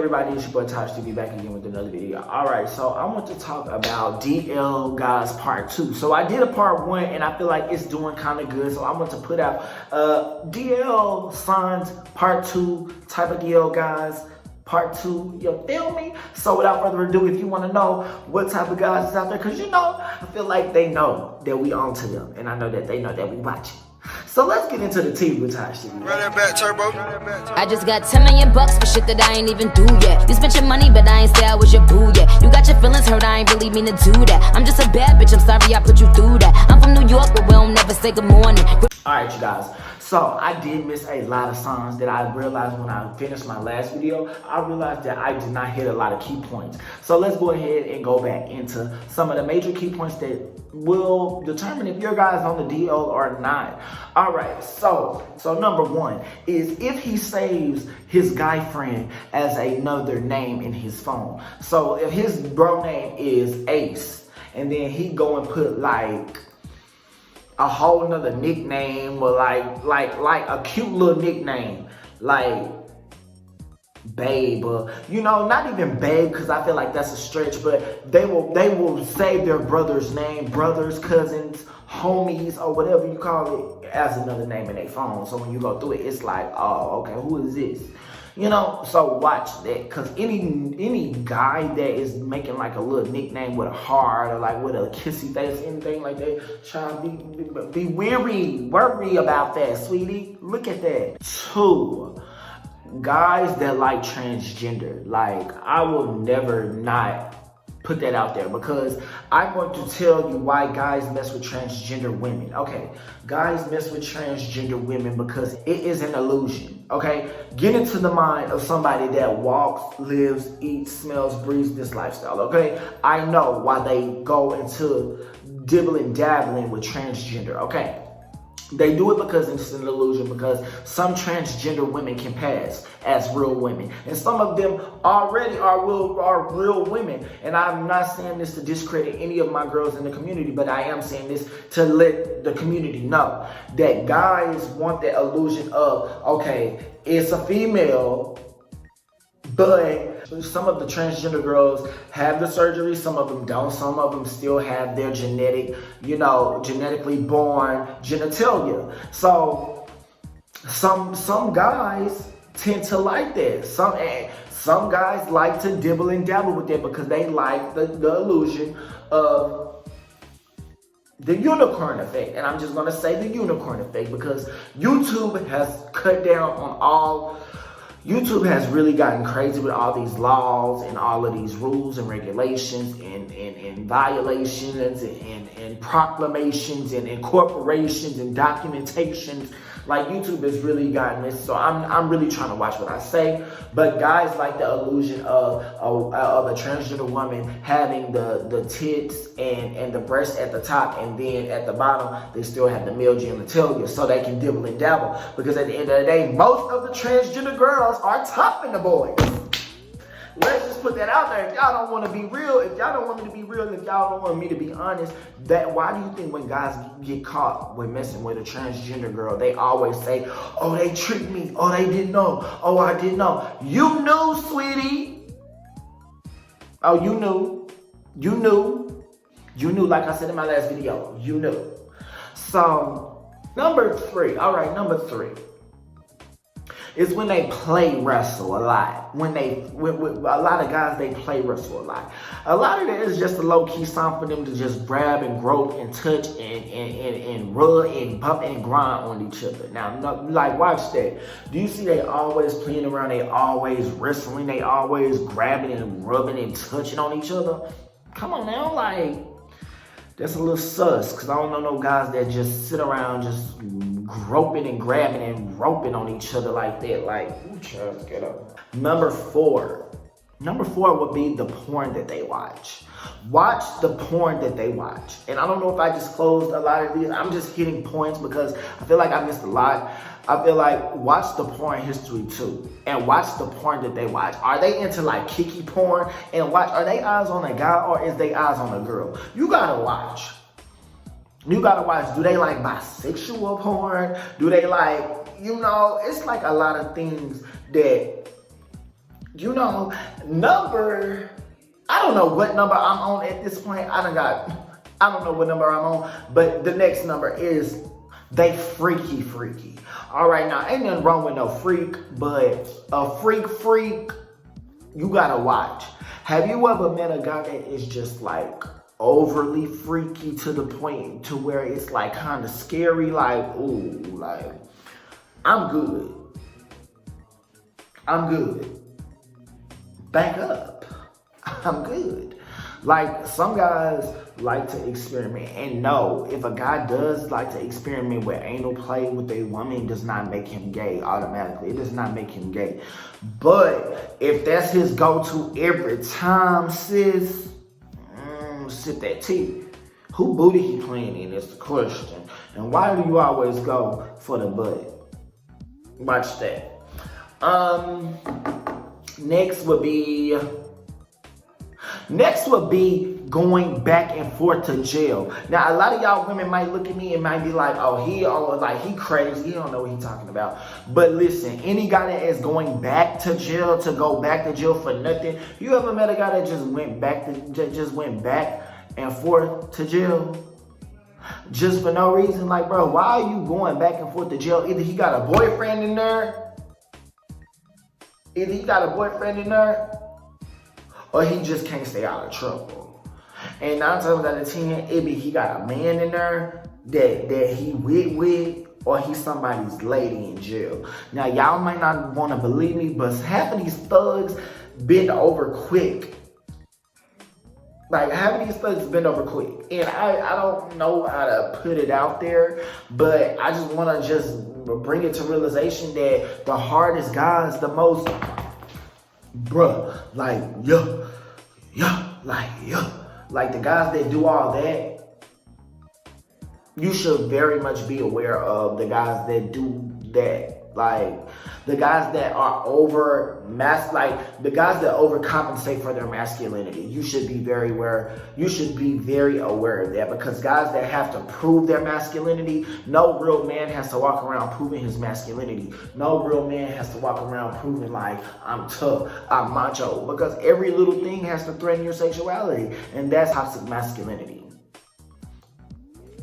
everybody, it's your boy TajTV back again with another video. Alright, so I want to talk about DL Guys Part 2. So I did a Part 1 and I feel like it's doing kind of good. So I want to put out DL Sons Part 2 type of DL Guys Part 2, you feel me? So without further ado, if you want to know what type of guys is out there, because you know, I feel like they know that we on to them. And I know that they know that we watching. So let's get into the tea with TajTV. Run that back, Turbo. I just got 10 million bucks for shit that I ain't even do yet. You spent your money, but I ain't say I was your boo yet. You got your feelings hurt, I ain't really mean to do that. I'm just a bad bitch, I'm sorry I put you through that. I'm from New York, but we don't never say good morning. Alright, you guys. So I did miss a lot of songs that I realized when I finished my last video. I realized that I did not hit a lot of key points. So let's go ahead and go back into some of the major key points that will determine if your guy's on the DL or not. Alright, so number one is if he saves his guy friend as another name in his phone. So if his bro name is Ace, and then he go and put like a whole nother nickname or like a cute little nickname like Babe, or you know, not even Babe, because I feel like that's a stretch, but they will save their brother's name, brothers, cousins, homies, or whatever you call it, as another name in their phone. So when you go through it, it's like, oh, okay, who is this? You know, so watch that, because any guy that is making like a little nickname with a heart or like with a kissy face, anything like that, child, be worry about that, sweetie. Look at that. 2, guys that like transgender. Like, I will never not put that out there, because I'm going to tell you why guys mess with transgender women. Okay, guys mess with transgender women because it is an illusion. Okay, get into the mind of somebody that walks, lives, eats, smells, breathes this lifestyle. Okay, I know why they go into dibbling dabbling with transgender. Okay, they do it because it's an illusion, because some transgender women can pass as real women, and some of them already are real women. And I'm not saying this to discredit any of my girls in the community, but I am saying this to let the community know that guys want that illusion of, okay, it's a female, but some of the transgender girls have the surgery, some of them don't, some of them still have their genetically born genitalia. So some guys tend to like that. Some guys like to dibble and dabble with that because they like the illusion of the unicorn effect. And I'm just gonna say the unicorn effect because YouTube has cut down on all. YouTube has really gotten crazy with all these laws and all of these rules and regulations and violations and proclamations and incorporations and documentations. Like, YouTube has really gotten this, so I'm really trying to watch what I say. But guys like the illusion of a transgender woman having the tits and the breast at the top, and then at the bottom they still have the male genitalia, so they can dibble and dabble. Because at the end of the day, most of the transgender girls are topping the boys. Let's just put that out there. If y'all don't want to be real, if y'all don't want me to be real, if y'all don't want me to be honest, why do you think when guys get caught with messing with a transgender girl, they always say, oh, they tricked me, oh, they didn't know, oh, I didn't know. You knew, sweetie. Oh, you knew, like I said in my last video, you knew. So, number 3, number 3. Is when they play wrestle a lot. When a lot of guys, they play wrestle a lot. A lot of it is just a low-key song for them to just grab and grope and touch and rub and bump and grind on each other. Now, like, watch that. Do you see they always playing around? They always wrestling. They always grabbing and rubbing and touching on each other. Come on now, like, that's a little sus, because I don't know no guys that just sit around just groping and grabbing and roping on each other like that. Like, ooh, child, get up. Number 4 would be the porn that they watch. Watch the porn that they watch. And I don't know if I disclosed a lot of these. I'm just hitting points because I feel like I missed a lot. I feel like watch the porn history too. And watch the porn that they watch. Are they into like kiki porn? And watch, are they eyes on a guy or is they eyes on a girl? You gotta watch. You gotta watch, do they like bisexual porn? Do they like, it's like a lot of things that You know, I don't know what number I'm on at this point. I don't know what number I'm on, but the next number is they freaky. All right, now ain't nothing wrong with no freak, but a freak, you gotta watch. Have you ever met a guy that is just like overly freaky to the point to where it's like kind of scary? Like, ooh, like, I'm good. Back up. I'm good. Like, some guys like to experiment, and no, if a guy does like to experiment with anal play with a woman, does not make him gay automatically. It does not make him gay. But if that's his go-to every time, sis, sip that tea. Who booty he playing in is the question. And why do you always go for the butt? Watch that. Next would be going back and forth to jail. Now, a lot of y'all women might look at me and might be like, oh, he crazy. He don't know what he's talking about. But listen, any guy that is going back to jail, to go back to jail for nothing, you ever met a guy that just went back and forth to jail? Just for no reason? Like, bro, why are you going back and forth to jail? Either he got a boyfriend in there, or he just can't stay out of trouble. And 9 times out of 10, he got a man in there that he with, or he's somebody's lady in jail. Now, y'all might not want to believe me, but half of these thugs bend over quick. Like, half of these thugs bend over quick. And I don't know how to put it out there, but I just want to just bring it to realization that the hardest guys, the most, bruh, like the guys that do all that, you should very much be aware of the guys that do that. Like, the guys that are the guys that overcompensate for their masculinity. You should be very aware of that, because guys that have to prove their masculinity, no real man has to walk around proving his masculinity. No real man has to walk around proving like, I'm tough, I'm macho, because every little thing has to threaten your sexuality, and that's toxic masculinity.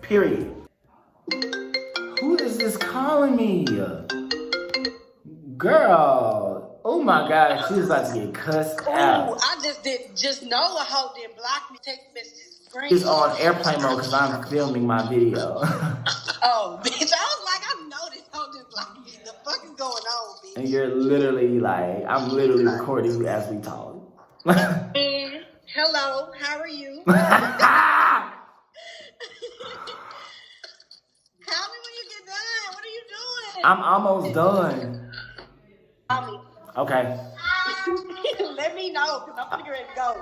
Period. Who is this calling me? Girl, oh my God, she's about to get cussed out. Ooh, I just know a hoe didn't block me, text messages, screen. It's on airplane mode because I'm filming my video. Oh, bitch, I was like, I know this hoe didn't block me. The fuck is going on, bitch? And you're literally like, I'm literally recording you as we talk. Hello, how are you? Call me when you get done. What are you doing? I'm almost done. Okay. Let me know, because I'm getting ready to go.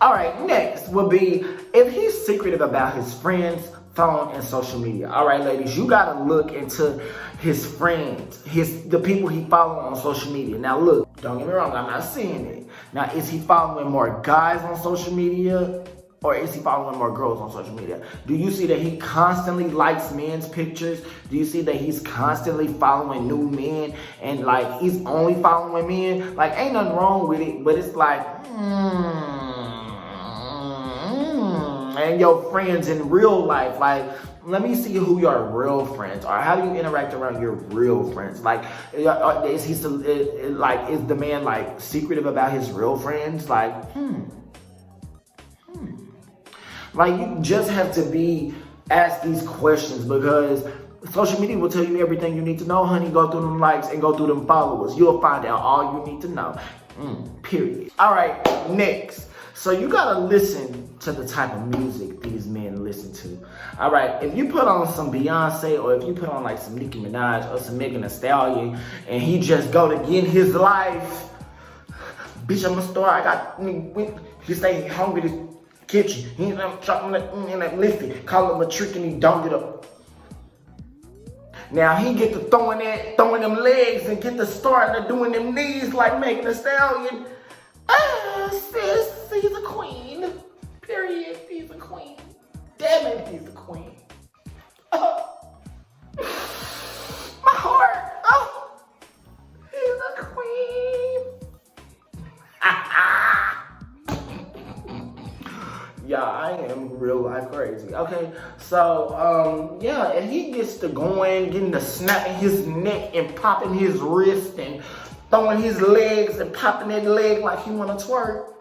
All right, next will be if he's secretive about his friends, phone, and social media. All right, ladies, you gotta look into his friends, the people he follows on social media. Now look, don't get me wrong, I'm not saying it. Now, is he following more guys on social media, or is he following more girls on social media? Do you see that he constantly likes men's pictures? Do you see that he's constantly following new men, and like he's only following men? Like, ain't nothing wrong with it, but it's like, and your friends in real life, like, let me see who your real friends are. How do you interact around your real friends? Like, is the man like secretive about his real friends? Like, Like, you just have to be asked these questions, because social media will tell you everything you need to know, honey. Go through them likes and go through them followers. You'll find out all you need to know. Period. All right, next. So you gotta listen to the type of music these men listen to. All right, if you put on some Beyonce, or if you put on like some Nicki Minaj or some Megan Thee Stallion, and he just go to get his life, bitch, I'm a star. He say he hungry to kitchen. He ain't chopping in that lifty. Call him a trick and he don't get up. Now he get to throwing them legs and get to starting to doing them knees like Megan Thee Stallion. Sis, he's a queen. Period. He's a queen. Damn it, he's a queen. My heart. Oh, he's a queen. Yeah, I am real life crazy. Okay, so yeah, and he gets to going, getting to snapping his neck and popping his wrist and throwing his legs and popping that leg like he wanna twerk.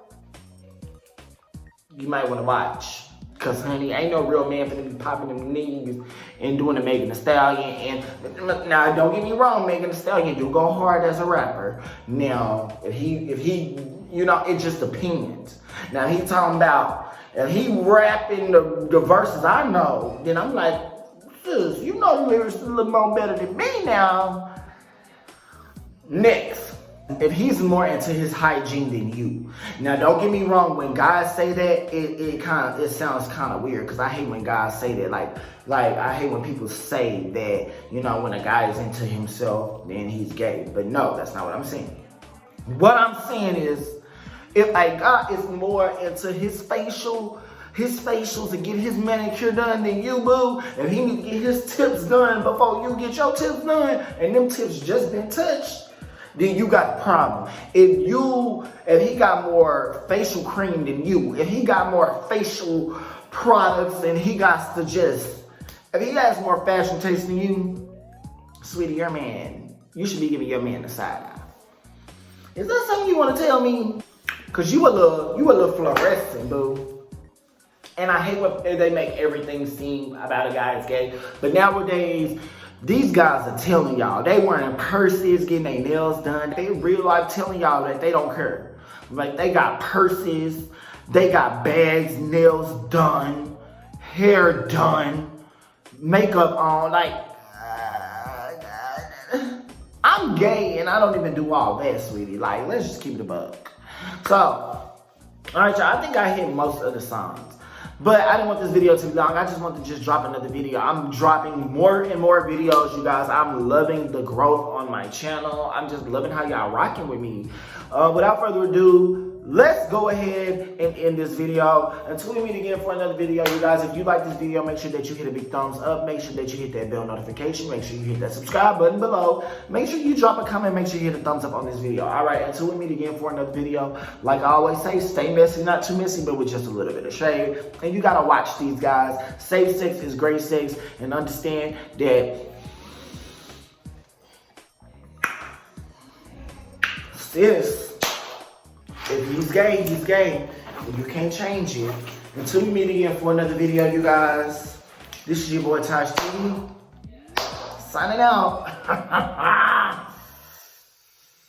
You might wanna watch. Cause honey, ain't no real man finna be popping them knees and doing the Megan Thee Stallion. And now don't get me wrong, Megan Thee Stallion do go hard as a rapper. Now, if he, you know, it just depends. Now he talking about, if he rapping the verses I know, then I'm like, sis, you know the lyrics a little more better than me now. Next. If he's more into his hygiene than you. Now, don't get me wrong. When guys say that, it sounds kind of weird because I hate when guys say that. Like I hate when people say that, you know, when a guy is into himself, then he's gay. But no, that's not what I'm saying. What I'm saying is, if a guy is more into his facials and get his manicure done than you, boo, and he need to get his tips done before you get your tips done, and them tips just been touched, then you got a problem. If he got more facial cream than you, if he got more facial products and he got to if he has more fashion taste than you, sweetie, your man, you should be giving your man the side eye. Is that something you want to tell me? Cause you a little fluorescent, boo. And I hate when they make everything seem about a guy is gay. But nowadays, these guys are telling y'all, they wearing purses, getting their nails done. They real life telling y'all that they don't care. Like they got purses, they got bags, nails done, hair done, makeup on. Like, I'm gay and I don't even do all that, sweetie. Like, let's just keep it a buck. So, all right, y'all, I think I hit most of the songs. But I didn't want this video to be long. I just want to just drop another video. I'm dropping more and more videos, you guys. I'm loving the growth on my channel. I'm just loving how y'all rocking with me. Without further ado, let's go ahead and end this video. Until we meet again for another video, you guys, if you like this video, make sure that you hit a big thumbs up. Make sure that you hit that bell notification. Make sure you hit that subscribe button below. Make sure you drop a comment. Make sure you hit a thumbs up on this video. All right, until we meet again for another video, like I always say, stay messy, not too messy, but with just a little bit of shade. And you gotta watch these guys. Safe sex is great sex, and understand that sis, if he's gay, he's gay. And you can't change it. Until we meet again for another video, you guys, this is your boy TajTV, signing out.